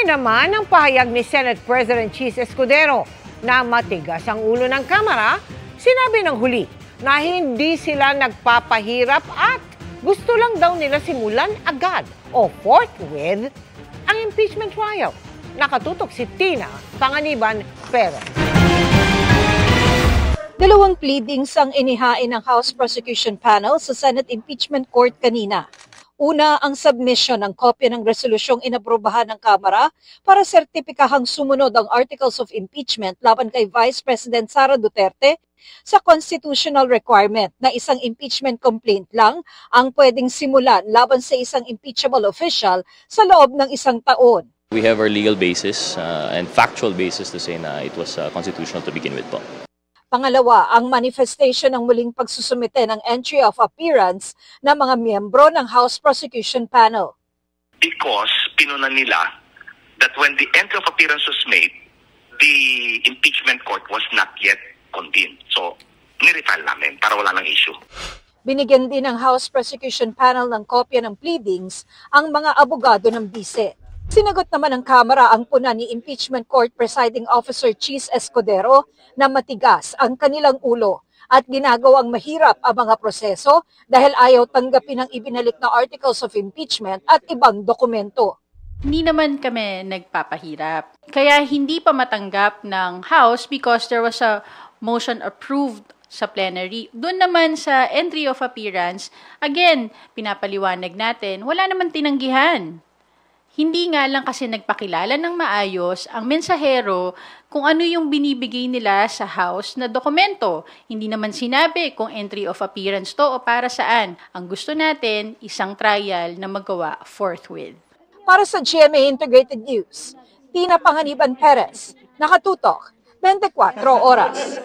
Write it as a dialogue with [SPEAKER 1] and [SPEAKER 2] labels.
[SPEAKER 1] Hinay naman ang pahayag ni Senate President Chis Escudero na matigas ang ulo ng Kamara. Sinabi ng huli na hindi sila nagpapahirap at gusto lang daw nila simulan agad o forthwith ang impeachment trial. Nakatutok si Tina Panganiban Perez.
[SPEAKER 2] Dalawang pleadings ang inihain ng House Prosecution Panel sa Senate Impeachment Court kanina. Una, ang submission ng kopya ng resolusyong inabrobahan ng Kamara para sertipikahang sumunod ang Articles of Impeachment laban kay Vice President Sara Duterte sa constitutional requirement na isang impeachment complaint lang ang pwedeng simulan laban sa isang impeachable official sa loob ng isang taon.
[SPEAKER 3] We have our legal basis and factual basis to say na it was constitutional to begin with po.
[SPEAKER 2] Pangalawa, ang manifestation ng muling pagsusumite ng entry of appearance ng mga miyembro ng House Prosecution Panel.
[SPEAKER 4] Because pinuna nila that when the entry of appearance was made, the impeachment court was not yet convened. So, nirefile namin para wala ng issue.
[SPEAKER 2] Binigyan din ng House Prosecution Panel ng kopya ng pleadings ang mga abogado ng bise. Sinagot naman ng Kamara ang puna ni Impeachment Court Presiding Officer Chis Escudero na matigas ang kanilang ulo at ginagawang mahirap ang mga proseso dahil ayaw tanggapin ang ibinalik na Articles of Impeachment at ibang dokumento.
[SPEAKER 5] Hindi naman kami nagpapahirap. Kaya hindi pa matanggap ng House because there was a motion approved sa plenary. Doon naman sa entry of appearance, again, pinapaliwanag natin, wala naman tinanggihan. Hindi nga lang kasi nagpakilala ng maayos ang mensahero kung ano yung binibigay nila sa House na dokumento. Hindi naman sinabi kung entry of appearance to o para saan. Ang gusto natin, isang trial na magawa forthwith.
[SPEAKER 2] Para sa GMA Integrated News, Tina Panganiban Perez, nakatutok, 24 oras.